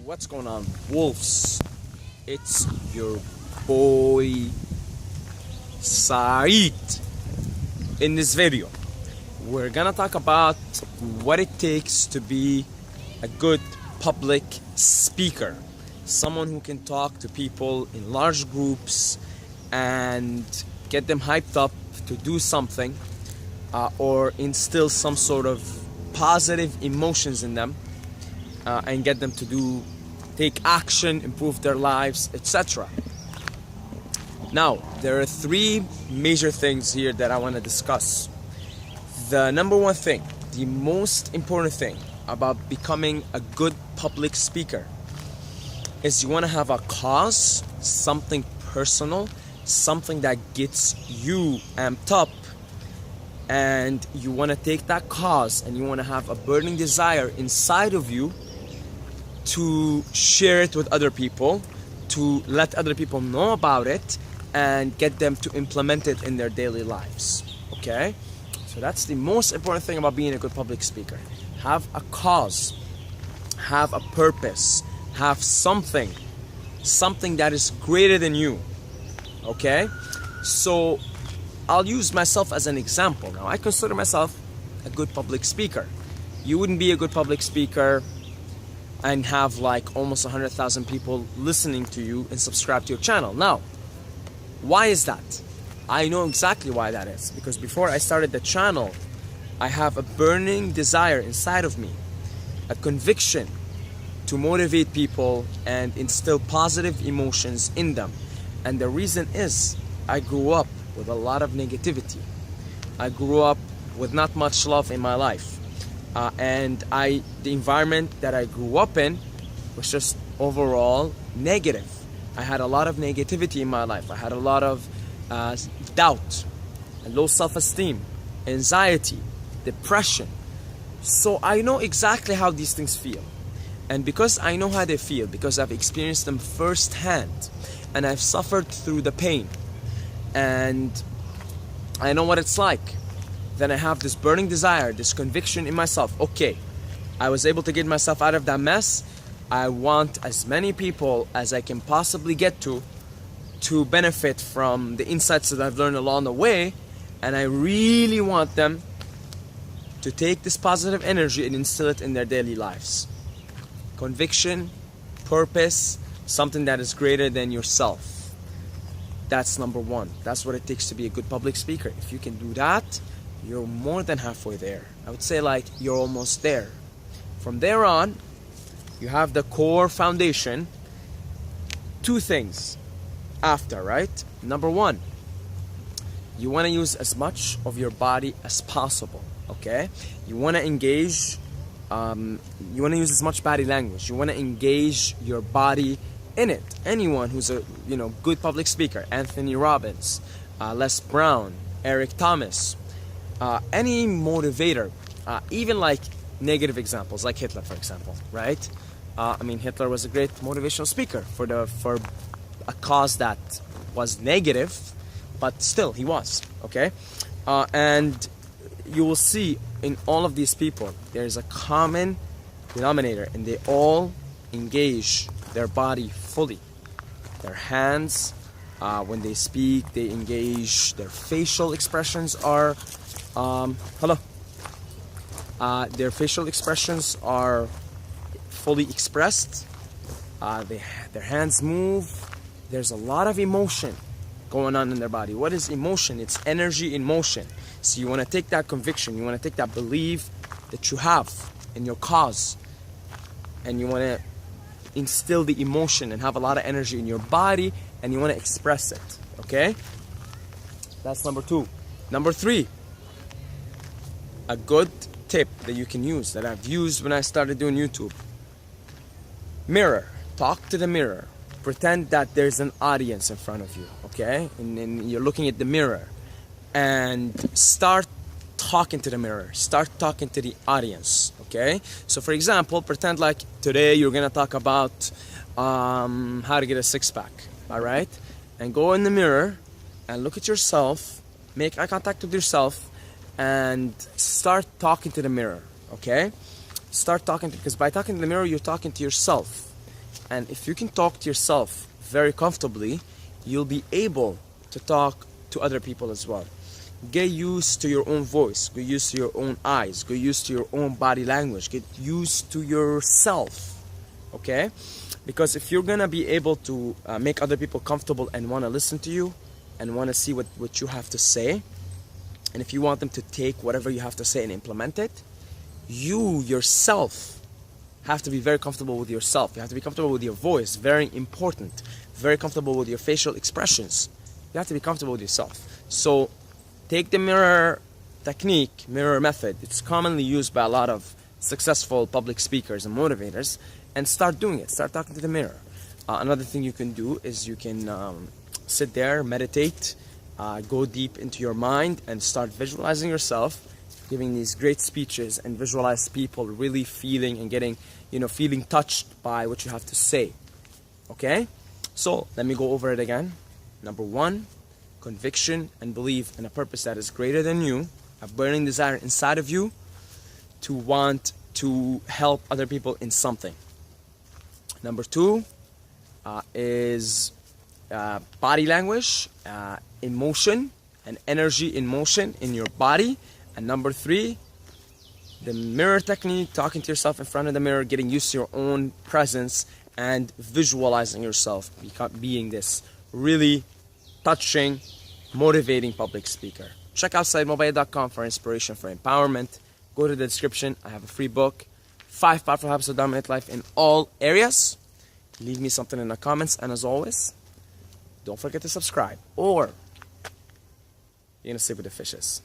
What's going on, wolves? It's your boy Saeed. In this video we're gonna talk about what it takes to be a good public speaker, someone who can talk to people in large groups and get them hyped up to do something, or instill some sort of positive emotions in them, and get them to take action, improve their lives, etc. Now, there are three major things here that I want to discuss. The number one thing, the most important thing about becoming a good public speaker is you want to have a cause, something personal, something that gets you amped up, and you want to take that cause and you want to have a burning desire inside of you to share it with other people, to let other people know about it and get them to implement it in their daily lives. Okay? So that's the most important thing about being a good public speaker. Have a cause, have a purpose, have something that is greater than you. Okay? So I'll use myself as an example. Now, I consider myself a good public speaker. You wouldn't be a good public speaker and have like almost 100,000 people listening to you and subscribe to your channel. Now, why is that? I know exactly why that is. Because before I started the channel, I have a burning desire inside of me, a conviction to motivate people and instill positive emotions in them. And the reason is, I grew up with a lot of negativity. I grew up with not much love in my life. And the environment that I grew up in was just overall negative. I had a lot of negativity in my life. I had a lot of doubt, low self-esteem, anxiety, depression. So I know exactly how these things feel. And because I know how they feel, because I've experienced them firsthand, and I've suffered through the pain, and I know what it's like, then I have this burning desire, this conviction in myself. Okay, I was able to get myself out of that mess. I want as many people as I can possibly get to benefit from the insights that I've learned along the way, and I really want them to take this positive energy and instill it in their daily lives. Conviction, purpose, something that is greater than yourself. That's number one. That's what it takes to be a good public speaker. If you can do that, you're more than halfway there. I would say like you're almost there. From there on, you have the core foundation. Two things after, right? Number one, you want to use as much of your body as possible, okay? You want to engage, you want to use as much body language. You want to engage your body in it. Anyone who's a good public speaker, Anthony Robbins, Les Brown, Eric Thomas, any motivator, even like negative examples like Hitler, for example, right? I mean, Hitler was a great motivational speaker for a cause that was negative, but still he was, okay? And you will see in all of these people there's a common denominator, and they all engage their body fully. Their hands, when they speak, they engage. Their facial expressions are their facial expressions are fully expressed. Their hands move. There's a lot of emotion going on in their body. What is emotion? It's energy in motion. So you want to take that conviction, you want to take that belief that you have in your cause, and you want to instill the emotion and have a lot of energy in your body, and you want to express it, okay? That's number two. Number three, a good tip that you can use, that I've used when I started doing YouTube. Mirror. Talk to the mirror. Pretend that there's an audience in front of you, okay? And you're looking at the mirror. And start talking to the mirror. Start talking to the audience, okay? So for example, pretend like today you're gonna talk about how to get a six-pack, all right? And go in the mirror and look at yourself, make eye contact with yourself, and start talking to the mirror, okay? Start talking, because by talking to the mirror, you're talking to yourself. And if you can talk to yourself very comfortably, you'll be able to talk to other people as well. Get used to your own voice, get used to your own eyes, get used to your own body language, get used to yourself, okay? Because if you're gonna be able to make other people comfortable and wanna listen to you and wanna see what you have to say, and if you want them to take whatever you have to say and implement it, you yourself have to be very comfortable with yourself. You have to be comfortable with your voice, very important. Very comfortable with your facial expressions. You have to be comfortable with yourself. So take the mirror technique, mirror method. It's commonly used by a lot of successful public speakers and motivators, and start doing it. Start talking to the mirror. Another thing you can do is you can sit there, meditate, go deep into your mind and start visualizing yourself giving these great speeches and visualize people really feeling and getting, feeling touched by what you have to say. Okay? So let me go over it again. Number 1, conviction and belief in a purpose that is greater than you, a burning desire inside of you to want to help other people in something. Number 2 is body language, emotion and energy in motion in your body. And number 3, the mirror technique, talking to yourself in front of the mirror, getting used to your own presence and visualizing yourself being this really touching, motivating public speaker. Check out SaidMobile.com for inspiration, for empowerment. Go to the description. I have a free book, 5 Powerful Habits to Dominate Life in all areas. Leave me something in the comments, and as always, don't forget to subscribe, or you're gonna sleep with the fishes.